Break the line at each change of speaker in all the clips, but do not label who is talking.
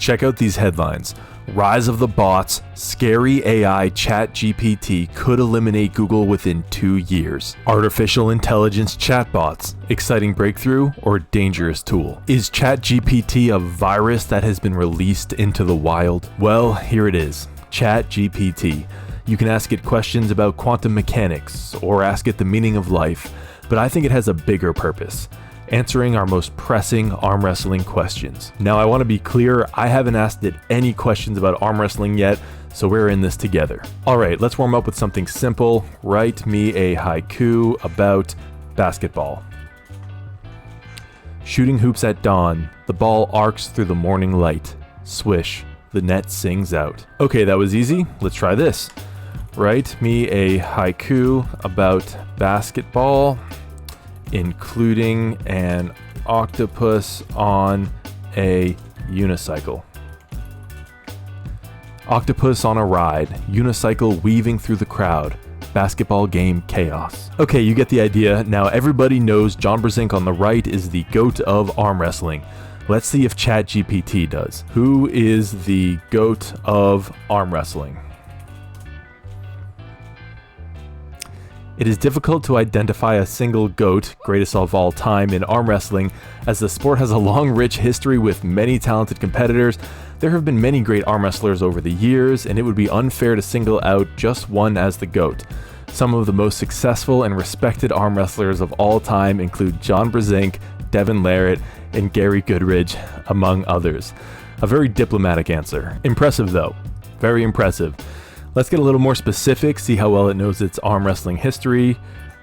Check out these headlines. Rise of the bots, scary AI ChatGPT could eliminate Google within 2 years. Artificial intelligence chatbots, exciting breakthrough or dangerous tool? Is ChatGPT a virus that has been released into the wild? Well, here it is, ChatGPT. You can ask it questions about quantum mechanics or ask it the meaning of life, but I think it has a bigger purpose. Answering our most pressing arm wrestling questions. Now, I want to be clear, I haven't asked it any questions about arm wrestling yet, so we're in this together. All right, let's warm up with something simple. Write me a haiku about basketball. Shooting hoops at dawn, the ball arcs through the morning light. Swish, the net sings out. Okay, that was easy. Let's try this. Write me a haiku about basketball, including an octopus on a unicycle. Octopus on a ride, unicycle weaving through the crowd, basketball game chaos. Okay, you get the idea. Now everybody knows John Brzenk on the right is the GOAT of arm wrestling. Let's see if ChatGPT does. Who is the GOAT of arm wrestling? It is difficult to identify a single GOAT, greatest of all time, in arm wrestling, as the sport has a long, rich history with many talented competitors. There have been many great arm wrestlers over the years, and it would be unfair to single out just one as the GOAT. Some of the most successful and respected arm wrestlers of all time include John Brzenk, Devin Larratt, and Gary Goodridge, among others. A very diplomatic answer. Impressive though. Very impressive. Let's get a little more specific, see how well it knows its arm wrestling history.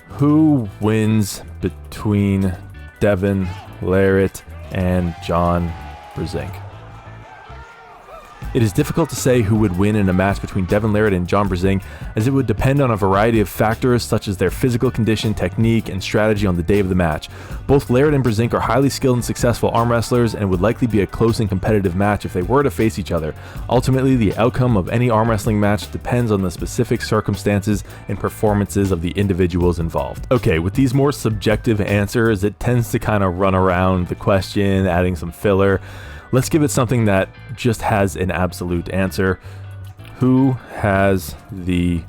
Who wins between Devin Larratt and John Brzenk? It is difficult to say who would win in a match between Devin Larratt and John Brzenk, as it would depend on a variety of factors such as their physical condition, technique, and strategy on the day of the match. Both Larratt and Brzenk are highly skilled and successful arm wrestlers, and would likely be a close and competitive match if they were to face each other. Ultimately, the outcome of any arm wrestling match depends on the specific circumstances and performances of the individuals involved. Okay, with these more subjective answers, it tends to kind of run around the question, adding some filler. Let's give it something that just has an absolute answer. Who has the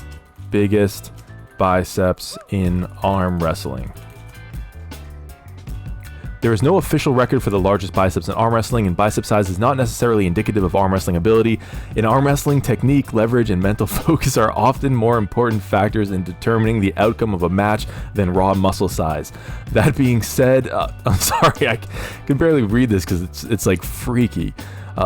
biggest biceps in arm wrestling? There is no official record for the largest biceps in arm wrestling, and bicep size is not necessarily indicative of arm wrestling ability. In arm wrestling, technique, leverage, and mental focus are often more important factors in determining the outcome of a match than raw muscle size. That being said, I'm sorry, I can barely read this because it's like freaky.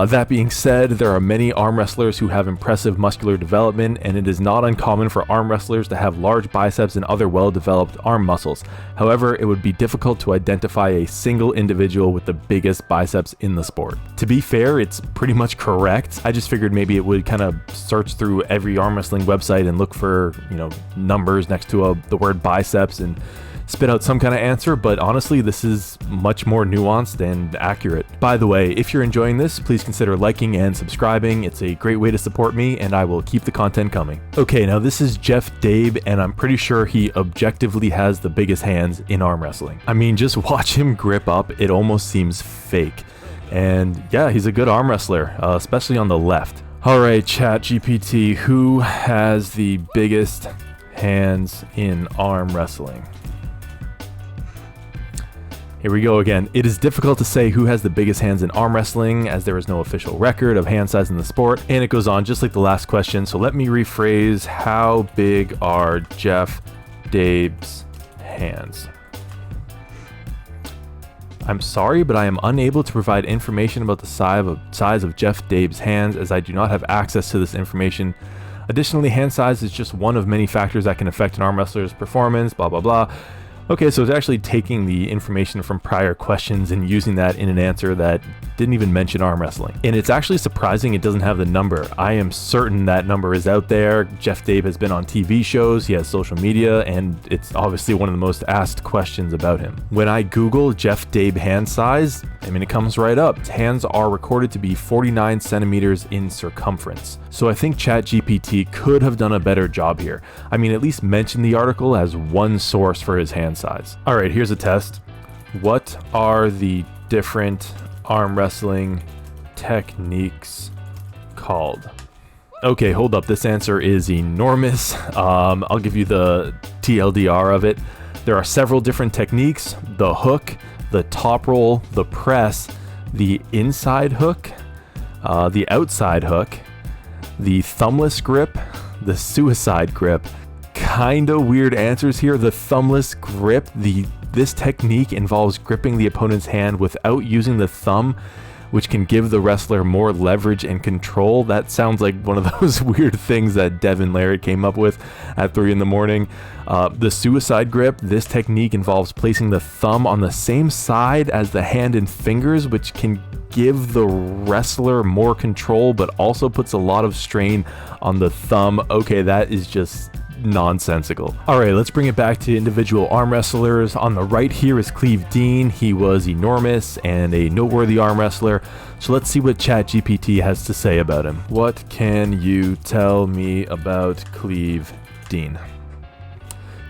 That being said, there are many arm wrestlers who have impressive muscular development, and it is not uncommon for arm wrestlers to have large biceps and other well-developed arm muscles. However, it would be difficult to identify a single individual with the biggest biceps in the sport. To be fair, it's pretty much correct. I just figured maybe it would kind of search through every arm wrestling website and look for, numbers next to the word biceps and spit out some kind of answer, but honestly, this is much more nuanced and accurate. By the way, if you're enjoying this, please consider liking and subscribing. It's a great way to support me, and I will keep the content coming. Okay, now this is Jeff Dabe, and I'm pretty sure he objectively has the biggest hands in arm wrestling. I mean, just watch him grip up, it almost seems fake. And yeah, he's a good arm wrestler, especially on the left. All right, ChatGPT, who has the biggest hands in arm wrestling? Here we go again. It is difficult to say who has the biggest hands in arm wrestling, as there is no official record of hand size in the sport, and it goes on just like the last question. So let me rephrase. How big are Jeff Dabe's hands? I'm sorry, but I am unable to provide information about the size of Jeff Dabe's hands, as I do not have access to this information. Additionally, hand size is just one of many factors that can affect an arm wrestler's performance, blah, blah, blah. Okay, so it's actually taking the information from prior questions and using that in an answer that didn't even mention arm wrestling. And it's actually surprising it doesn't have the number. I am certain that number is out there. Jeff Dabe has been on TV shows, he has social media, and it's obviously one of the most asked questions about him. When I Google Jeff Dabe hand size, it comes right up. His hands are recorded to be 49 centimeters in circumference. So I think ChatGPT could have done a better job here. At least mention the article as one source for his hand size. All right, here's a test. What are the different arm wrestling techniques called? Okay, hold up. This answer is enormous. I'll give you the TLDR of it. There are several different techniques: the hook, the top roll, the press, the inside hook, the outside hook, the thumbless grip, the suicide grip. Kinda weird answers here. The thumbless grip, this technique involves gripping the opponent's hand without using the thumb, which can give the wrestler more leverage and control. That sounds like one of those weird things that Devin Larratt came up with at 3 in the morning. The suicide grip, this technique involves placing the thumb on the same side as the hand and fingers, which can give the wrestler more control, but also puts a lot of strain on the thumb. Okay, that is just nonsensical. All right, let's bring it back to individual arm wrestlers. On the right here is Cleve Dean. He was enormous and a noteworthy arm wrestler. So let's see what ChatGPT has to say about him. What can you tell me about Cleve Dean?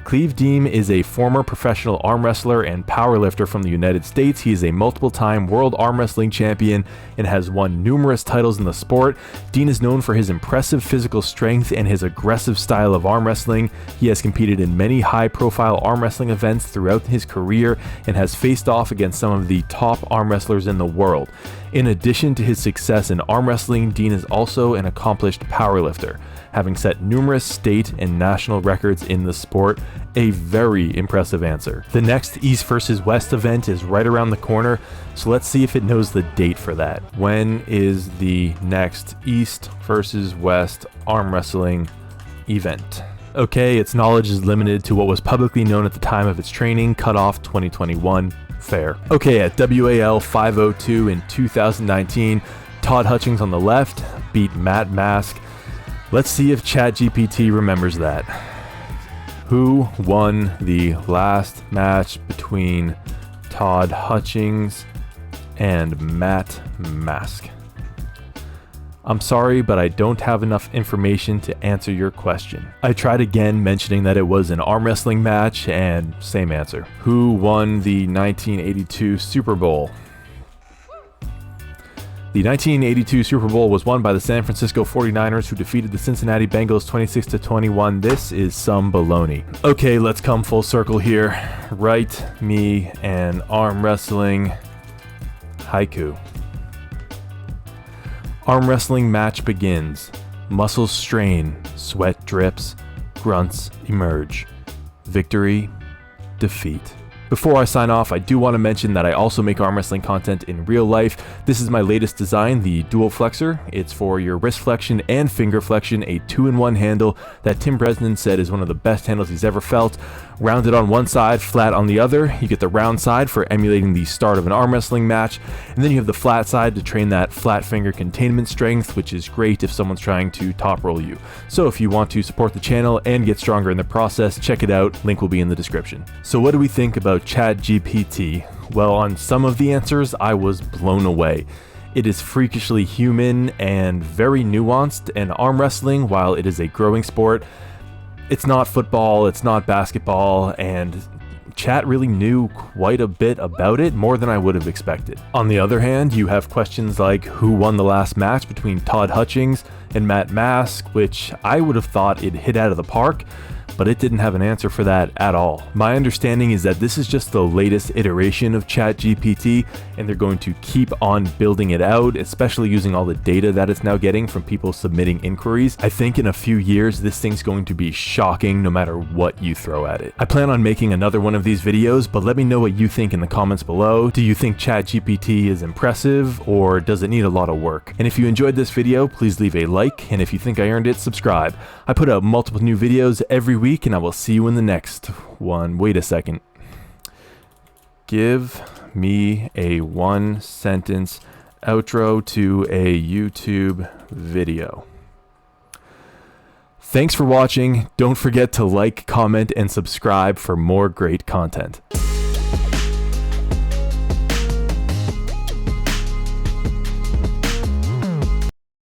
Cleve Dean is a former professional arm wrestler and powerlifter from the United States. He is a multiple-time world arm wrestling champion and has won numerous titles in the sport. Dean is known for his impressive physical strength and his aggressive style of arm wrestling. He has competed in many high-profile arm wrestling events throughout his career and has faced off against some of the top arm wrestlers in the world. In addition to his success in arm wrestling, Dean is also an accomplished powerlifter, having set numerous state and national records in the sport. A very impressive answer. The next East versus West event is right around the corner, so let's see if it knows the date for that. When is the next East versus West arm wrestling event? Okay, its knowledge is limited to what was publicly known at the time of its training, cutoff 2021. Fair. Okay, at WAL 502 in 2019, Todd Hutchings on the left beat Matt Mask. Let's see if ChatGPT remembers that. Who won the last match between Todd Hutchings and Matt Mask? I'm sorry, but I don't have enough information to answer your question. I tried again mentioning that it was an arm wrestling match, and same answer. Who won the 1982 Super Bowl? The 1982 Super Bowl was won by the San Francisco 49ers, who defeated the Cincinnati Bengals 26-21. This is some baloney. Okay, let's come full circle here. Write me an arm wrestling haiku. Arm wrestling match begins. Muscles strain, sweat drips, grunts emerge. Victory, defeat. Before I sign off, I do want to mention that I also make arm wrestling content in real life. This is my latest design, the Dual Flexor. It's for your wrist flexion and finger flexion, a 2-in-1 handle that Tim Bresnan said is one of the best handles he's ever felt. Rounded on one side, flat on the other. You get the round side for emulating the start of an arm wrestling match, and then you have the flat side to train that flat finger containment strength, which is great if someone's trying to top roll you. So if you want to support the channel and get stronger in the process, check it out. Link will be in the description. So what do we think about ChatGPT? Well, on some of the answers, I was blown away. It is freakishly human and very nuanced, and arm wrestling, while it is a growing sport, it's not football, it's not basketball, and Chat really knew quite a bit about it, more than I would have expected. On the other hand, you have questions like who won the last match between Todd Hutchings and Matt Mask, which I would have thought it hit out of the park, but it didn't have an answer for that at all. My understanding is that this is just the latest iteration of ChatGPT, and they're going to keep on building it out, especially using all the data that it's now getting from people submitting inquiries. I think in a few years, this thing's going to be shocking no matter what you throw at it. I plan on making another one of these videos, but let me know what you think in the comments below. Do you think ChatGPT is impressive, or does it need a lot of work? And if you enjoyed this video, please leave a like, and if you think I earned it, subscribe. I put out multiple new videos every week, and I will see you in the next one. Wait a second. Give me a 1-sentence outro to a YouTube video. Thanks for watching. Don't forget to like, comment, and subscribe for more great content.